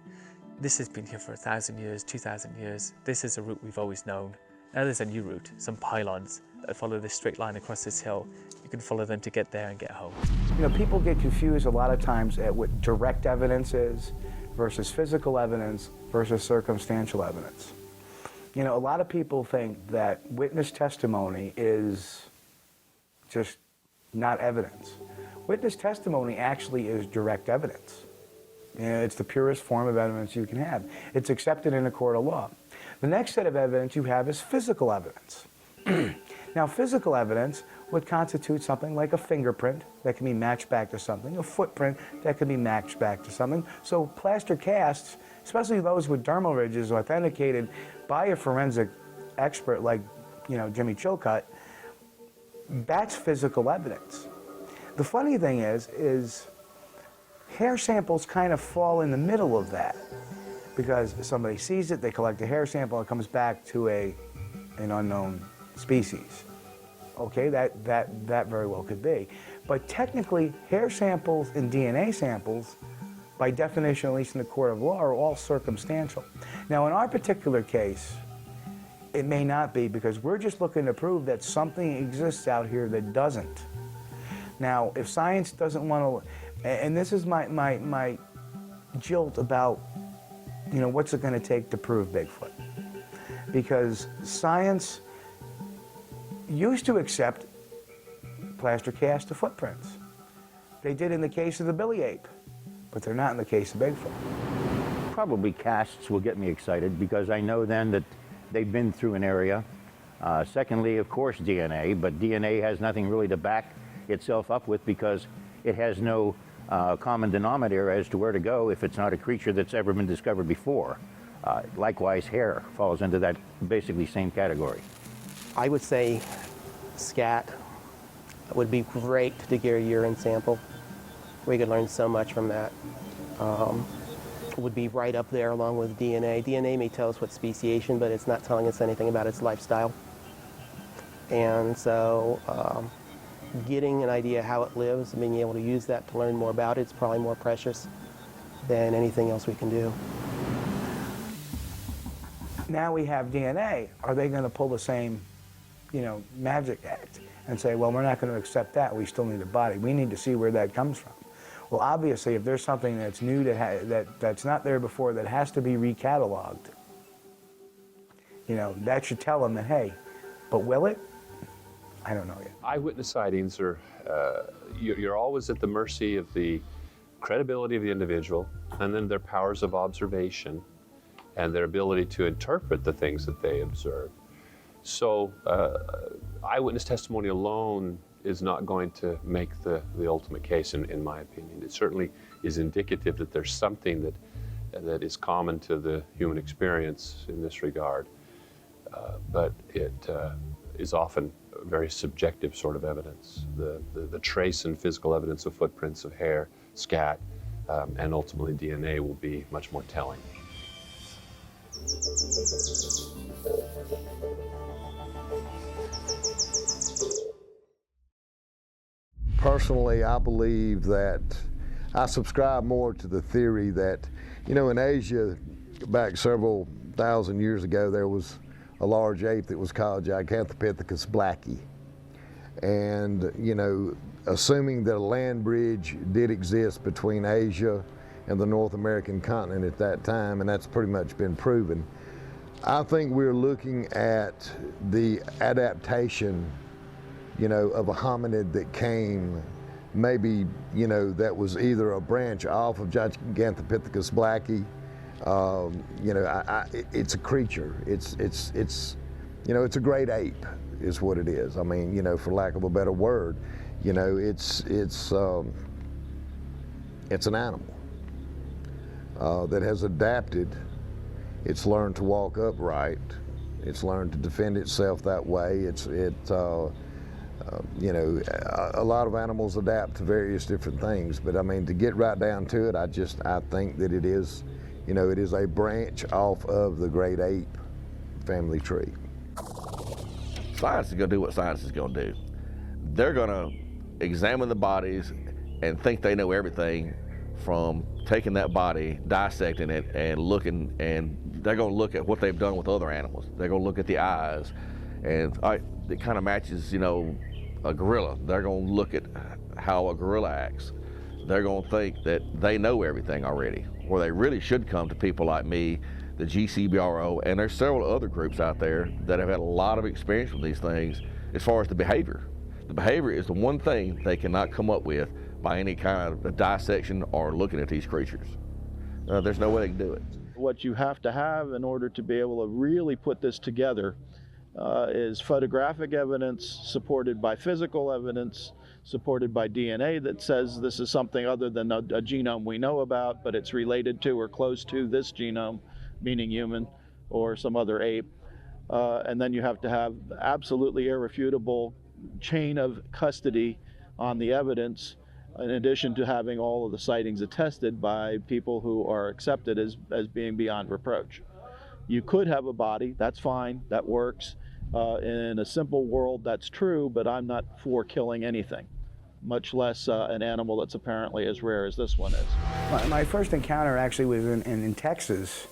S15: This has been here for 1,000 years, 2,000 years. This is a route we've always known. Now there's a new route, some pylons that follow this straight line across this hill. You can follow them to get there and get home.
S16: You know, people get confused a lot of times at what direct evidence is versus physical evidence versus circumstantial evidence. You know, a lot of people think that witness testimony is just not evidence. Witness testimony actually is direct evidence. You know, it's the purest form of evidence you can have. It's accepted in a court of law. The next set of evidence you have is physical evidence. Now, physical evidence would constitute something like a fingerprint that can be matched back to something, a footprint that can be matched back to something. So plaster casts, especially those with dermal ridges authenticated by a forensic expert like, you know, Jimmy Chilcutt, that's physical evidence. The funny thing is hair samples kind of fall in the middle of that, because somebody sees it, they collect a hair sample, it comes back to an unknown species. Okay, that very well could be. But technically, hair samples and DNA samples, by definition, at least in the court of law, are all circumstantial. Now, in our particular case, it may not be, because we're just looking to prove that something exists out here that doesn't. Now, if science doesn't want to, and this is my jilt about, you know, what's it going to take to prove Bigfoot? Because science used to accept plaster cast of footprints. They did in the case of the Billy Ape, but they're not in the case of Bigfoot.
S17: Probably casts will get me excited, because I know then that they've been through an area. Secondly, of course, DNA, but DNA has nothing really to back itself up with, because it has no common denominator as to where to go if it's not a creature that's ever been discovered before. Likewise, hair falls into that basically same category.
S18: I would say scat would be great to get a urine sample. We could learn so much from that. Would be right up there along with DNA. DNA may tell us what speciation, but it's not telling us anything about its lifestyle. And so getting an idea how it lives and being able to use that to learn more about it is probably more precious than anything else we can do.
S16: Now we have DNA. Are they going to pull the same, magic act and say, well, we're not going to accept that. We still need a body. We need to see where that comes from. Well, obviously, if there's something that's new that's not there before that has to be recatalogued, that should tell them that, hey, but will it? I don't know yet.
S3: Eyewitness sightings are, you're always at the mercy of the credibility of the individual, and then their powers of observation and their ability to interpret the things that they observe. So eyewitness testimony alone is not going to make the ultimate case, in my opinion. It certainly is indicative that there's something that is common to the human experience in this regard, but it is often very subjective sort of evidence. The trace and physical evidence of footprints of hair, scat, and ultimately DNA will be much more telling.
S4: Personally, I believe that I subscribe more to the theory that, in Asia, back several thousand years ago, there was a large ape that was called Gigantopithecus blacki. And, assuming that a land bridge did exist between Asia and the North American continent at that time, and that's pretty much been proven, I think we're looking at the adaptation, of a hominid that came, maybe, that was either a branch off of Gigantopithecus blacki. It's a creature. It's a great ape, is what it is. I mean, for lack of a better word, it's an animal that has adapted. It's learned to walk upright. It's learned to defend itself that way. A lot of animals adapt to various different things, but I mean, to get right down to it, I think that it is, it is a branch off of the great ape family tree.
S2: Science is going to do what science is going to do. They're going to examine the bodies and think they know everything from taking that body, dissecting it, and looking, and they're going to look at what they've done with other animals. They're going to look at the eyes, and it kind of matches, a gorilla. They're going to look at how a gorilla acts. They're going to think that they know everything already, where they really should come to people like me, the GCBRO, and there's several other groups out there that have had a lot of experience with these things as far as the behavior. The behavior is the one thing they cannot come up with by any kind of dissection or looking at these creatures. There's no way they can do it.
S9: What you have to have in order to be able to really put this together is photographic evidence supported by physical evidence, supported by DNA that says this is something other than a genome we know about, but it's related to or close to this genome, meaning human or some other ape. And then you have to have absolutely irrefutable chain of custody on the evidence, in addition to having all of the sightings attested by people who are accepted as being beyond reproach. You could have a body, that's fine, that works. In a simple world, that's true, but I'm not for killing anything, much less an animal that's apparently as rare as this one is.
S16: My first encounter actually was in Texas,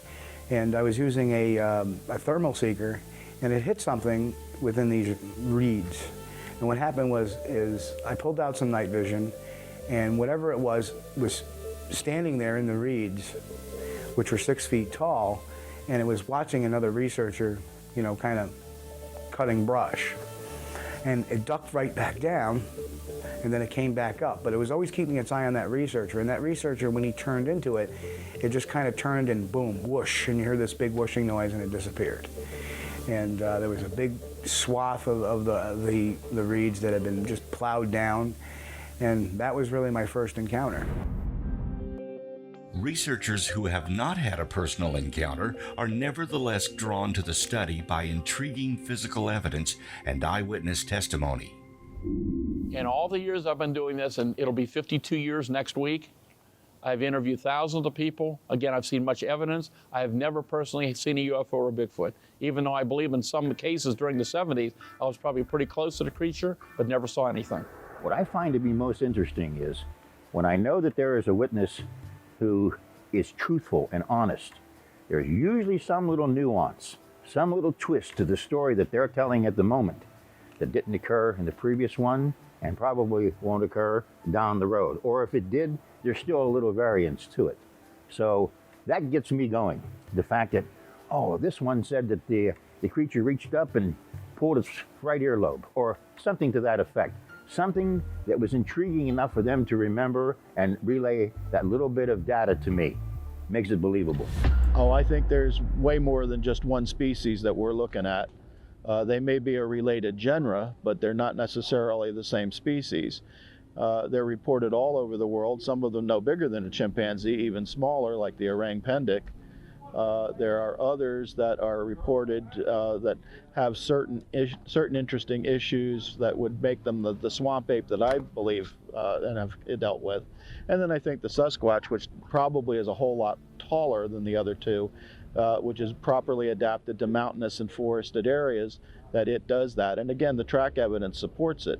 S16: and I was using a thermal seeker, and it hit something within these reeds. And what happened is I pulled out some night vision, and whatever it was standing there in the reeds, which were 6 feet tall, and it was watching another researcher, kind of cutting brush. And it ducked right back down, and then it came back up. But it was always keeping its eye on that researcher, and that researcher, when he turned into it, it just kind of turned and boom, whoosh, and you heard this big whooshing noise, and it disappeared. And there was a big swath of the reeds that had been just plowed down, and that was really my first encounter.
S1: Researchers who have not had a personal encounter are nevertheless drawn to the study by intriguing physical evidence and eyewitness testimony.
S19: In all the years I've been doing this, and it'll be 52 years next week, I've interviewed thousands of people. Again, I've seen much evidence. I have never personally seen a UFO or a Bigfoot, even though I believe in some cases during the 70s, I was probably pretty close to the creature, but never saw anything.
S17: What I find to be most interesting is when I know that there is a witness who is truthful and honest, there's usually some little nuance, some little twist to the story that they're telling at the moment that didn't occur in the previous one and probably won't occur down the road. Or if it did, there's still a little variance to it. So that gets me going. The fact that, oh, this one said that the creature reached up and pulled its right earlobe, or something to that effect. Something that was intriguing enough for them to remember and relay that little bit of data to me. Makes it believable.
S9: Oh, I think there's way more than just one species that we're looking at. They may be a related genera, but they're not necessarily the same species. They're reported all over the world, some of them no bigger than a chimpanzee, even smaller, like the orang pendek. There are others that are reported that have certain interesting issues that would make them the swamp ape that I believe and have dealt with. And then I think the Sasquatch, which probably is a whole lot taller than the other two, which is properly adapted to mountainous and forested areas, that it does that. And again, the track evidence supports it.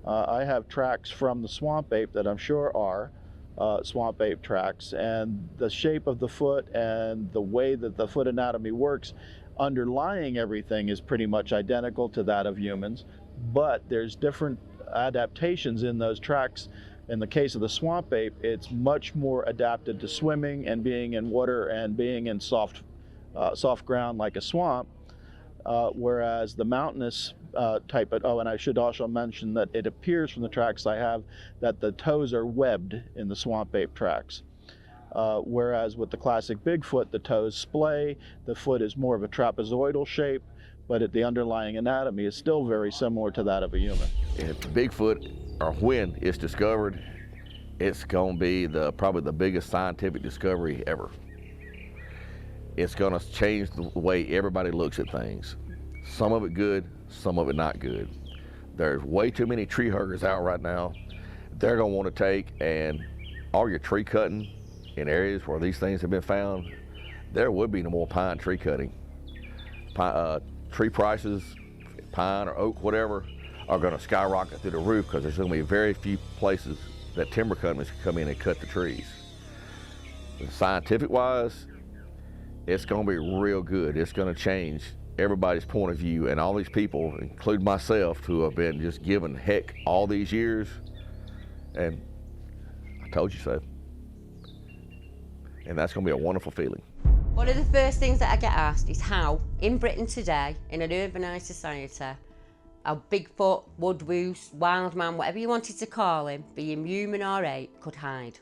S9: I have tracks from the swamp ape that I'm sure are swamp ape tracks, and the shape of the foot and the way that the foot anatomy works underlying everything is pretty much identical to that of humans, but there's different adaptations in those tracks. In the case of the swamp ape, it's much more adapted to swimming and being in water and being in soft ground like a swamp, whereas the mountainous type of, oh, and I should also mention that it appears from the tracks I have that the toes are webbed in the swamp ape tracks. Whereas with the classic Bigfoot, the toes splay, the foot is more of a trapezoidal shape, but the underlying anatomy is still very similar to that of a human.
S2: If Bigfoot, or when it's discovered, it's going to be probably the biggest scientific discovery ever. It's going to change the way everybody looks at things. Some of it good, some of it not good. There's way too many tree huggers out right now. They're going to want to take and all your tree cutting in areas where these things have been found, there would be no more pine tree cutting. Tree prices, pine or oak, whatever, are going to skyrocket through the roof because there's going to be very few places that timber companies can come in and cut the trees. Scientific-wise, it's going to be real good. It's going to change everybody's point of view, and all these people, including myself, who have been just given heck all these years, and I told you so. And that's going to be a wonderful feeling.
S7: One of the first things that I get asked is how, in Britain today, in an urbanised society, a Bigfoot, woodwoose, wild man, whatever you wanted to call him, be him human or ape, could hide.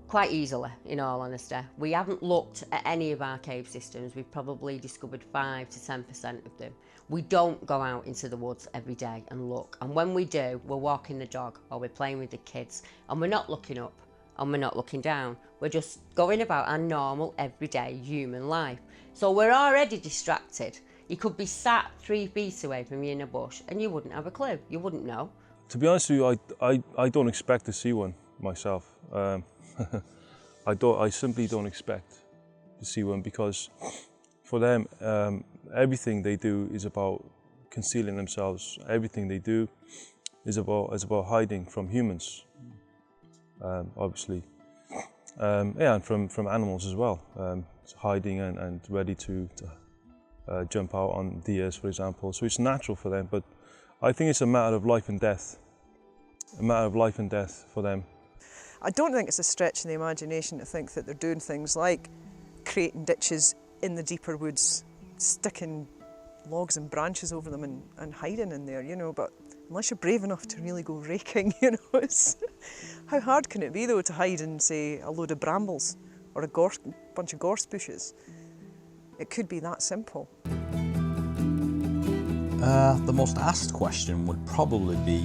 S7: Quite easily, in all honesty. We haven't looked at any of our cave systems. We've probably discovered 5 to 10% of them. We don't go out into the woods every day and look. And when we do, we're walking the dog or we're playing with the kids, and we're not looking up and we're not looking down. We're just going about our normal, everyday human life. So we're already distracted. You could be sat 3 feet away from you in a bush and you wouldn't have a clue. You wouldn't know.
S14: To be honest with you, I don't expect to see one myself. I simply don't expect to see one because for them, everything they do is about concealing themselves. Everything they do is about hiding from humans, obviously. Yeah, and from animals as well. Hiding and ready to jump out on deers, for example. So it's natural for them, but I think it's a matter of life and death. A matter of life and death for them.
S6: I don't think it's a stretch in the imagination to think that they're doing things like creating ditches in the deeper woods, sticking logs and branches over them and hiding in there, you know, but unless you're brave enough to really go raking, you know, how hard can it be though to hide in, say, a load of brambles or a bunch of gorse bushes? It could be that simple.
S20: The most asked question would probably be,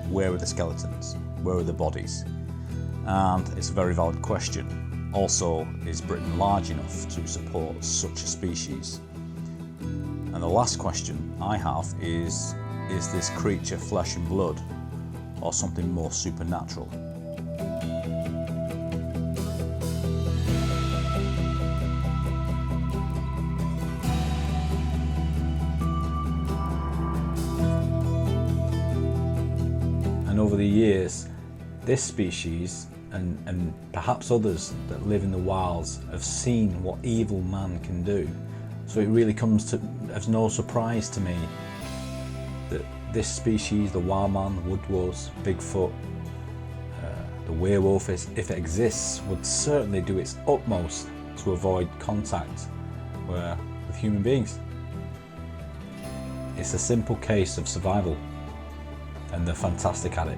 S20: where are the skeletons? Where are the bodies? And it's a very valid question. Also, is Britain large enough to support such a species? And the last question I have is this creature flesh and blood or something more supernatural? And over the years, this species and perhaps others that live in the wilds have seen what evil man can do. So it really comes as no surprise to me that this species, the wild man, the woodwose, Bigfoot, the werewolf, if it exists, would certainly do its utmost to avoid contact with human beings. It's a simple case of survival, and they're fantastic at it.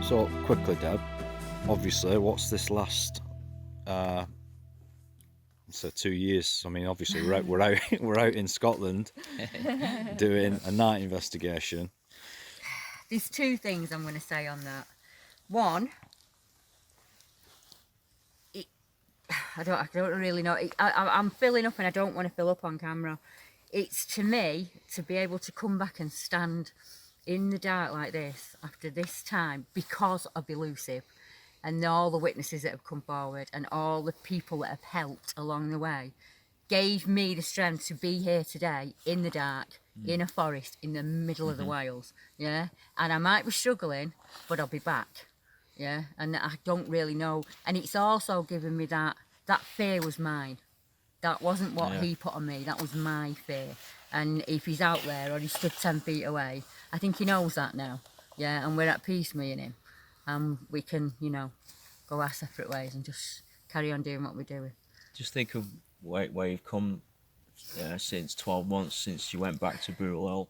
S21: So quickly, Deb, obviously, what's this last 2 years? I mean, obviously we're out in Scotland doing a night investigation.
S7: There's two things I'm going to say on that. One, I don't really know. I'm filling up and I don't want to fill up on camera. It's, to me, to be able to come back and stand in the dark like this after this time because of Elusive and all the witnesses that have come forward and all the people that have helped along the way gave me the strength to be here today in the dark, in a forest, in the middle of the wilds, yeah? And I might be struggling, but I'll be back, yeah? And I don't really know. And it's also given me that fear was mine. That wasn't what he put on me, that was my fear. And if he's out there or he stood 10 feet away, I think he knows that now, yeah? And we're at peace, me and him. We can, go our separate ways and just carry on doing what we're doing.
S22: Just think of where you've come since 12 months since you went back to Burial Hill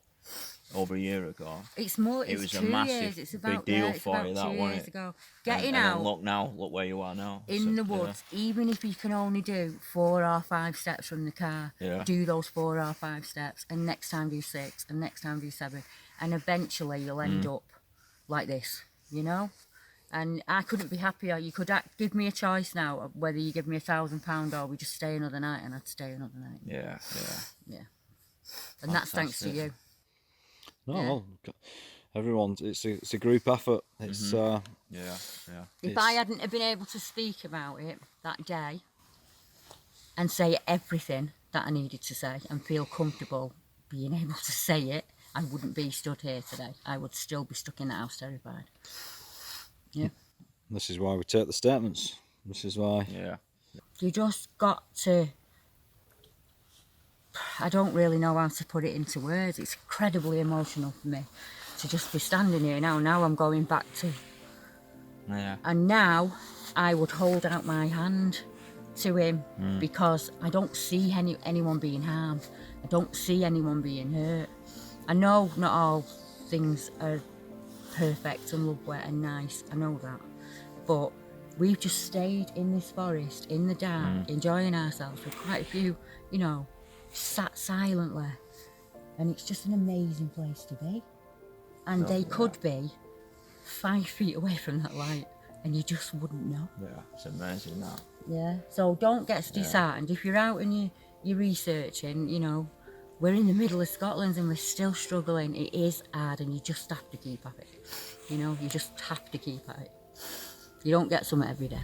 S22: over a year ago.
S7: It's more.
S22: It was
S7: 2
S22: a massive,
S7: years. It's about,
S22: big deal
S7: it's
S22: for
S7: about
S22: you.
S7: 2
S22: That wasn't
S7: years
S22: it?
S7: ago. Getting
S22: and
S7: out.
S22: Look where you are now.
S7: In the woods, even if you can only do 4 or 5 steps from the car, do those 4 or 5 steps, and next time do 6, and next time do 7, and eventually you'll end up like this, And I couldn't be happier. You could give me a choice now of whether you give me £1,000 or we just stay another night, and I'd stay another night.
S22: Yeah.
S7: And that's thanks to you.
S21: No, everyone's. It's a group effort. It's
S22: yeah.
S7: If I hadn't have been able to speak about it that day and say everything that I needed to say and feel comfortable being able to say it, I wouldn't be stood here today. I would still be stuck in the house terrified. Yeah.
S21: This is why we take the statements. This is why.
S22: Yeah.
S7: You just got to. I don't really know how to put it into words. It's incredibly emotional for me to just be standing here now. Now I'm going back to.
S22: Yeah.
S7: And now I would hold out my hand to him because I don't see anyone being harmed. I don't see anyone being hurt. I know not all things are perfect and lovely and nice. I know that. But we've just stayed in this forest, in the dark, enjoying ourselves with quite a few, sat silently. And it's just an amazing place to be. And they could be 5 feet away from that light and you just wouldn't know.
S22: Yeah, it's amazing that.
S7: Yeah, so don't get disheartened. If you're out and you're researching, we're in the middle of Scotland and we're still struggling. It is hard and you just have to keep at it. You just have to keep at it. You don't get some every day.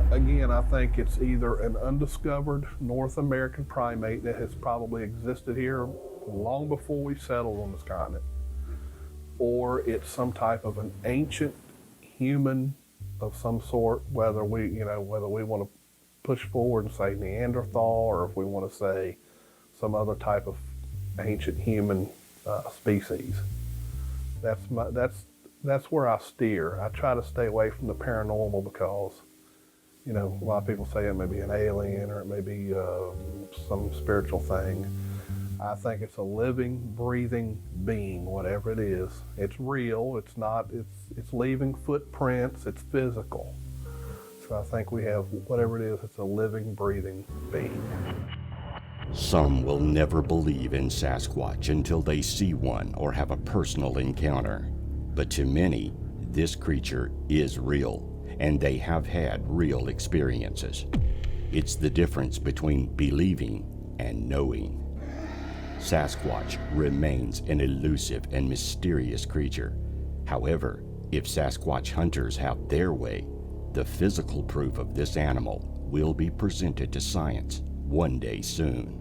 S5: Again, I think it's either an undiscovered North American primate that has probably existed here long before we settled on this continent, or it's some type of an ancient human of some sort, whether we want to push forward and say Neanderthal, or if we want to say some other type of ancient human species. That's where I steer. I try to stay away from the paranormal because, a lot of people say it may be an alien or it may be some spiritual thing. I think it's a living, breathing being, whatever it is. It's real. It's leaving footprints. It's physical. So I think we have whatever it is. It's a living, breathing being.
S1: Some will never believe in Sasquatch until they see one or have a personal encounter. But to many, this creature is real, and they have had real experiences. It's the difference between believing and knowing. Sasquatch remains an elusive and mysterious creature. However, if Sasquatch hunters have their way, the physical proof of this animal will be presented to science one day soon.